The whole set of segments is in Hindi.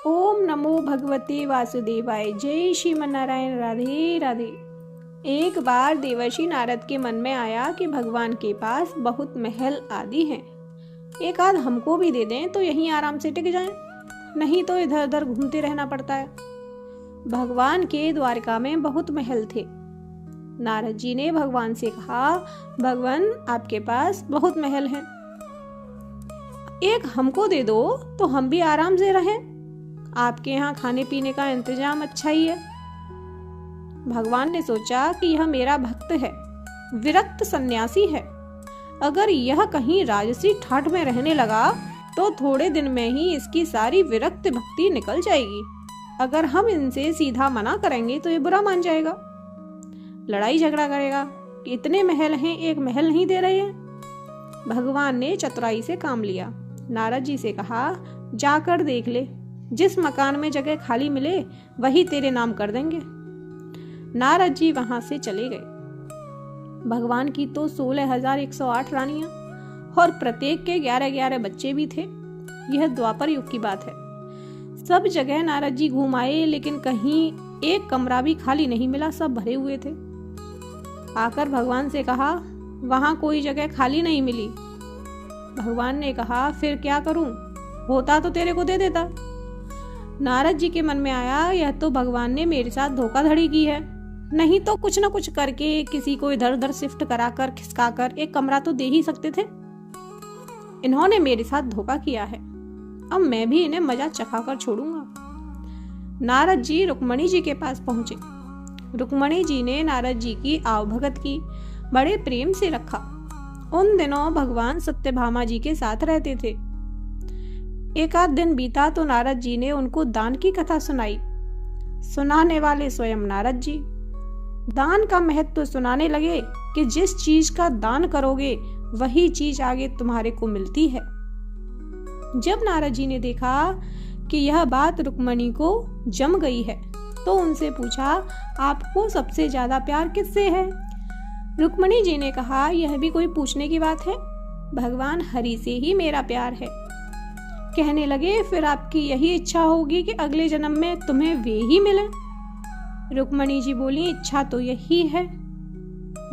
ओम नमो भगवते वासुदेवाय। जय श्रीमन्नारायण। राधे राधे। एक बार देवर्षि नारद के मन में आया कि भगवान के पास बहुत महल आदि हैं, एक आध हमको भी दे दें तो यहीं आराम से टिक जाएं, नहीं तो इधर उधर घूमते रहना पड़ता है। भगवान के द्वारका में बहुत महल थे। नारद जी ने भगवान से कहा, भगवान आपके पास बहुत महल हैं, एक हमको दे दो तो हम भी आराम से रहें, आपके यहाँ खाने पीने का इंतजाम अच्छा ही है। भगवान ने सोचा कि यह मेरा भक्त है, विरक्त सन्यासी है, अगर यह कहीं राजसी ठाठ में रहने लगा तो थोड़े दिन में ही इसकी सारी विरक्त भक्ति निकल जाएगी। अगर हम इनसे सीधा मना करेंगे तो ये बुरा मान जाएगा, लड़ाई झगड़ा करेगा कि इतने महल हैं, एक महल नहीं दे रहे हैं। भगवान ने चतुराई से काम लिया। नारद जी से कहा, जाकर देख ले, जिस मकान में जगह खाली मिले वही तेरे नाम कर देंगे। नारद जी वहां से चले गए। भगवान की तो 16,108 रानियां और प्रत्येक के 11-11 बच्चे भी थे। यह द्वापर युग की बात है। सब जगह नारद जी घूम आए, लेकिन कहीं एक कमरा भी खाली नहीं मिला, सब भरे हुए थे। आकर भगवान से कहा, वहां कोई जगह खाली नहीं मिली। भगवान ने कहा, फिर क्या करूं, होता तो तेरे को दे देता। नारद जी के मन में आया, यह तो भगवान ने मेरे साथ धोखाधड़ी की है, नहीं तो कुछ न कुछ करके किसी को इधर उधर शिफ्ट कराकर खिसकाकर एक कमरा तो दे ही सकते थे। इन्होंने मेरे साथ धोखा किया है, अब मैं भी इन्हें मजा चखाकर छोड़ूंगा। नारद जी रुक्मणी जी के पास पहुंचे। रुक्मणी जी ने नारद जी की आवभगत की, बड़े प्रेम से रखा। उन दिनों भगवान सत्यभामा जी के साथ रहते थे। एक आध दिन बीता तो नारद जी ने उनको दान की कथा सुनाई। सुनाने वाले स्वयं नारद जी। दान का महत्व सुनाने लगे कि जिस चीज का दान करोगे वही चीज आगे तुम्हारे को मिलती है। जब नारद जी ने देखा कि यह बात रुक्मणी को जम गई है तो उनसे पूछा, आपको सबसे ज्यादा प्यार किससे है? रुक्मणी जी ने कहा, यह भी कोई पूछने की बात है, भगवान हरि से ही मेरा प्यार है। कहने लगे, फिर आपकी यही इच्छा होगी कि अगले जन्म में तुम्हें वे ही मिले? रुक्मणी जी बोली, इच्छा तो यही है।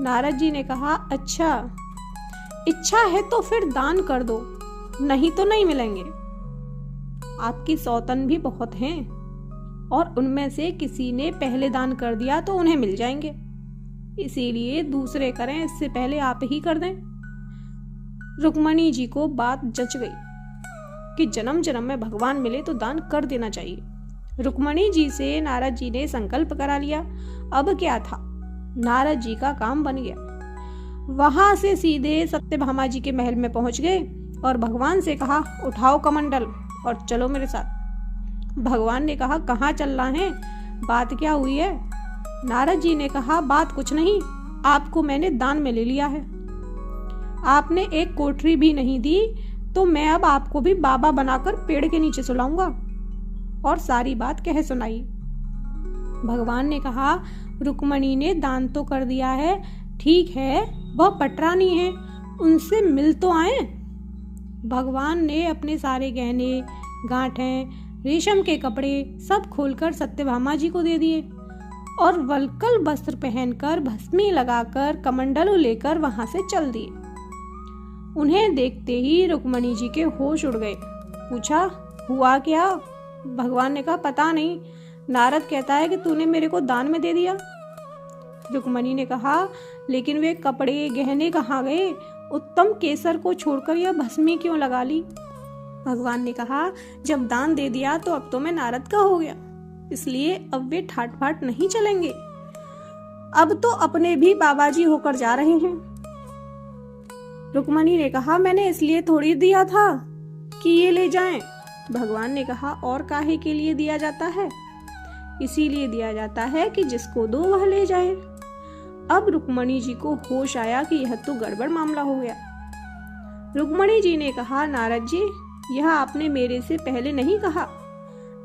नारद जी ने कहा, अच्छा इच्छा है तो फिर दान कर दो, नहीं तो नहीं मिलेंगे। आपकी सौतन भी बहुत हैं और उनमें से किसी ने पहले दान कर दिया तो उन्हें मिल जाएंगे, इसीलिए दूसरे करें, इससे पहले आप ही कर दें। रुक्मणी जी को बात जच गई कि जन्म जन्म में भगवान मिले तो दान कर देना चाहिए। रुक्मणी जी से नारद जी ने संकल्प करा लिया। अब क्या था, नारद जी का काम बन गया। वहां से सीधे सत्यभामा जी के महल में पहुंच गए और भगवान से कहा, उठाओ कमंडल और चलो मेरे साथ। भगवान ने कहा, कहाँ चलना है, बात क्या हुई है? नारद जी ने कहा, बात कुछ नहीं, आपको मैंने दान में ले लिया है, आपने एक कोठरी भी नहीं दी तो मैं अब आपको भी बाबा बनाकर पेड़ के नीचे सुलाऊंगा। और सारी बात कह सुनाई। भगवान ने कहा, रुक्मणी ने दान तो कर दिया है, ठीक है, वह पटरानी है, उनसे मिल तो आए। भगवान ने अपने सारे गहने गांठें, रेशम के कपड़े सब खोलकर सत्यभामा जी को दे दिए और वल्कल वस्त्र पहनकर भस्मी लगाकर कमंडल लेकर वहां से चल दिए। उन्हें देखते ही रुक्मणी जी के होश उड़ गए। पूछा, हुआ क्या? भगवान ने कहा, पता नहीं, नारद कहता है कि तूने मेरे को दान में दे दिया। रुक्मणी ने कहा, लेकिन वे कपड़े गहने कहाँ गए? उत्तम केसर को छोड़कर यह भस्मी क्यों लगा ली? भगवान ने कहा, जब दान दे दिया तो अब तो मैं नारद का हो गया, इसलिए अब वे ठाट फाट नहीं चलेंगे, अब तो अपने भी बाबा जी होकर जा रहे हैं। रुक्मणी ने कहा, मैंने इसलिए थोड़ी दिया था कि ये ले जाएं। भगवान ने कहा, और काहे के लिए दिया जाता है? इसीलिए दिया जाता है कि जिसको दो वह ले जाए। अब रुक्मणी जी को होश आया कि यह तो गड़बड़ मामला हो गया। रुक्मणी जी ने कहा, नारद जी, यह आपने मेरे से पहले नहीं कहा,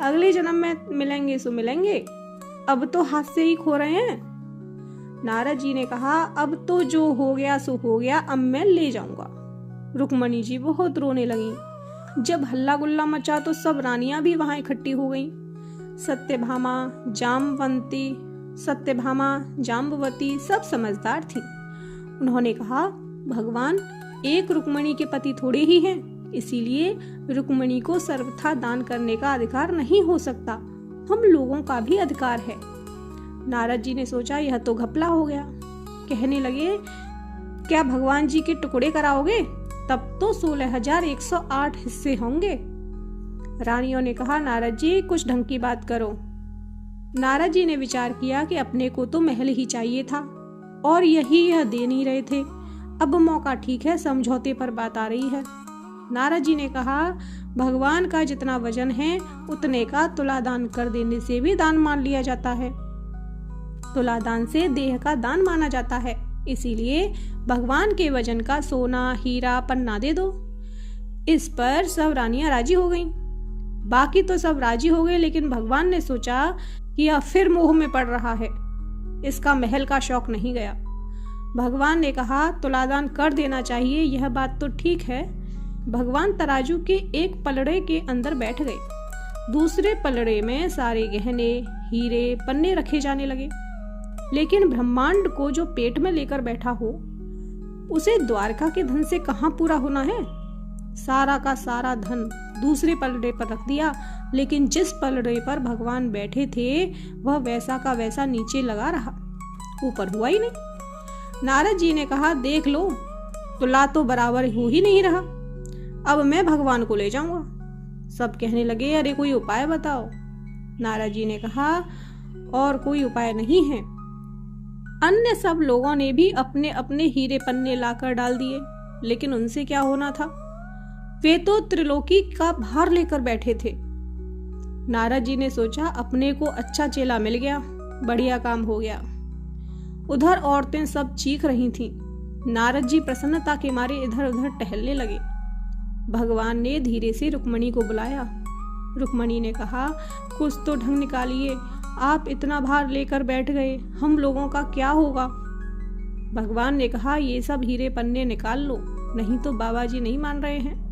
अगले जन्म में मिलेंगे सो मिलेंगे, अब तो हाथ से ही खो रहे हैं। नारद जी ने कहा, अब तो जो हो गया सो हो गया, अब मैं ले जाऊंगा। रुक्मणी जी बहुत रोने लगी। जब हल्ला गुल्ला मचा तो सब रानियां भी वहां इकट्ठी हो गईं। सत्यभामा, जाम्बवती सब समझदार थी। उन्होंने कहा, भगवान एक रुक्मिणी के पति थोड़े ही हैं, इसीलिए रुक्मिणी को सर्वथा दान करने का अधिकार नहीं हो सकता। हम लोगों का भी अधिकार है। नारद जी ने सोचा यह तो घपला हो गया। कहने लगे, क्या भगवान जी के टुकड़े कराओगे? तब तो 16,108 हिस्से होंगे। रानियों ने कहा, नारद जी कुछ ढंग की बात करो। नारद जी ने विचार किया कि अपने को तो महल ही चाहिए था और यह दे नहीं रहे थे। अब मौका ठीक है, समझौते पर बात आ रही है। नारद जी ने कहा, भगवान का जितना वजन है उतने का तुला दान कर देने से भी दान मान लिया जाता है। तुला दान से देह का दान माना जाता है, इसीलिए भगवान के वजन का सोना, हीरा, पन्ना दे दो। इस पर सब रानियां राजी हो गईं। बाकी तो सब राजी हो गए, लेकिन भगवान ने सोचा कि यह फिर मोह में पड़ रहा है, इसका महल का शौक नहीं गया। भगवान ने कहा, तुलादान कर देना चाहिए, यह बात तो ठीक है। भगवान तराजू के एक पलड़े के अंदर बैठ गए। दूसरे पलड़े में सारे गहने, हीरे, पन्ने रखे जाने लगे। लेकिन ब्रह्मांड को जो पेट में लेकर बैठा हो, उसे द्वारका के धन से कहाँ पूरा होना है। सारा का सारा धन दूसरे पलड़े पर रख दिया, लेकिन जिस पलड़े पर भगवान बैठे थे वह वैसा का वैसा नीचे लगा रहा, ऊपर हुआ ही नहीं। नारद जी ने कहा, देख लो, तुला तो बराबर हो ही नहीं रहा, अब मैं भगवान को ले जाऊंगा। सब कहने लगे, अरे कोई उपाय बताओ। नारद जी ने कहा, और कोई उपाय नहीं है। अन्य सब लोगों ने भी अपने अपने हीरे पन्ने लाकर डाल दिए, लेकिन उनसे क्या होना था, वे तो त्रिलोकी का भार लेकर बैठे थे। नारद जी ने सोचा, अपने को अच्छा चेला मिल गया, बढ़िया काम हो गया। उधर औरतें सब चीख रही थीं। नारद जी प्रसन्नता के मारे इधर उधर टहलने लगे। भगवान ने धीरे से रुक्मिणी को बुलाया। रुक्मिणी ने कहा, कुछ तो ढंग निकालिए, आप इतना भार लेकर बैठ गए, हम लोगों का क्या होगा। भगवान ने कहा, ये सब हीरे पन्ने निकाल लो, नहीं तो बाबा जी नहीं मान रहे हैं।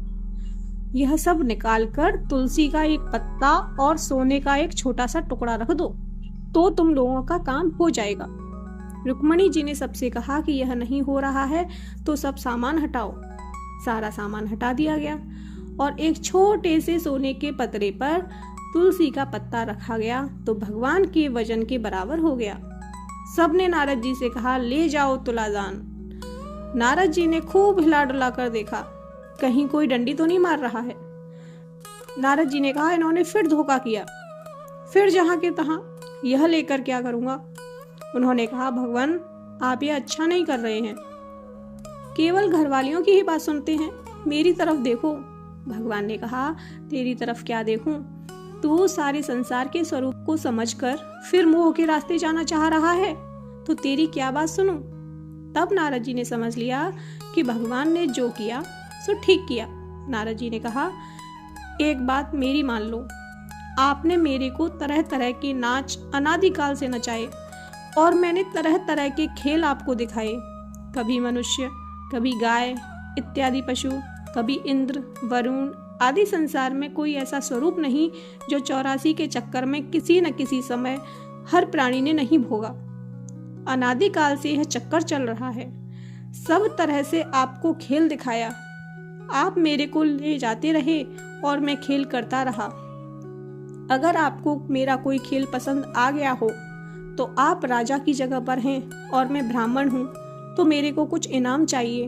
यह सब निकालकर तुलसी का एक पत्ता और सोने का एक छोटा सा टुकड़ा रख दो, तो तुम लोगों का काम हो जाएगा। रुक्मिणी जी ने सबसे कहा कि यह नहीं हो रहा है तो सब सामान हटाओ। सारा सामान हटा दिया गया और एक छोटे से सोने के पतरे पर तुलसी का पत्ता रखा गया, तो भगवान के वजन के बराबर हो गया। सबने नारद जी से कहा, ले जाओ तुलादान। नारद जी ने खूब हिला डुला कर देखा, कहीं कोई डंडी तो नहीं मार रहा है। नारद जी ने कहा, इन्होंने फिर धोखा किया, फिर जहां के तहां, यह लेकर क्या करूंगा। उन्होंने कहा, भगवान आप ये अच्छा नहीं कर रहे हैं, केवल घरवालियों की ही बात सुनते हैं, मेरी तरफ देखो। भगवान ने कहा, तेरी तरफ क्या देखूं, तू सारे संसार के स्वरूप को समझकर फिर मोह के रास्ते जाना चाह रहा है, तो तेरी क्या बात सुनूं। तब नारद जी ने समझ लिया कि भगवान ने जो किया सो ठीक किया। नारद जी ने कहा, एक बात मेरी मान लो, आपने मेरे को तरह तरह के नाच अनादिकाल से नचाए और मैंने तरह तरह के खेल आपको दिखाए, कभी मनुष्य, कभी गाय इत्यादि पशु, कभी इंद्र, वरुण आदि। संसार में कोई ऐसा स्वरूप नहीं जो 84 के चक्कर में किसी न किसी समय हर प्राणी ने नहीं भोगा। अनादिकाल से यह चक्कर चल रहा है। सब तरह से आपको खेल दिखाया, आप मेरे को ले जाते रहे और मैं खेल करता रहा। अगर आपको मेरा कोई खेल पसंद आ गया हो तो आप राजा की जगह पर हैं और मैं ब्राह्मण हूँ, तो मेरे को कुछ इनाम चाहिए।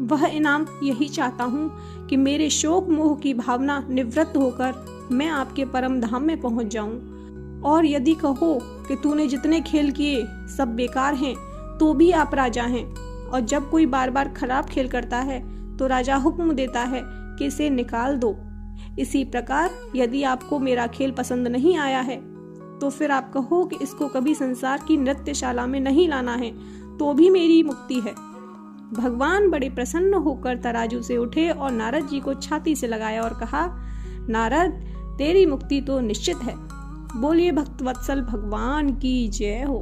वह इनाम यही चाहता हूँ कि मेरे शोक मोह की भावना निवृत्त होकर मैं आपके परम धाम में पहुँच जाऊँ। और यदि कहो कि तूने जितने खेल किए सब बेकार हैं, तो भी आप राजा हैं। और जब कोई बार बार खराब खेल करता है तो राजा हुक्म देता है कि इसे निकाल दो। इसी प्रकार यदि आपको मेरा खेल पसंद नहीं आया है तो फिर आप कहो कि इसको कभी संसार की नृत्यशाला में नहीं लाना है, तो भी मेरी मुक्ति है। भगवान बड़े प्रसन्न होकर तराजू से उठे और नारद जी को छाती से लगाया और कहा, नारद तेरी मुक्ति तो निश्चित है। बोलिए भक्त वत्सल भगवान की जय हो।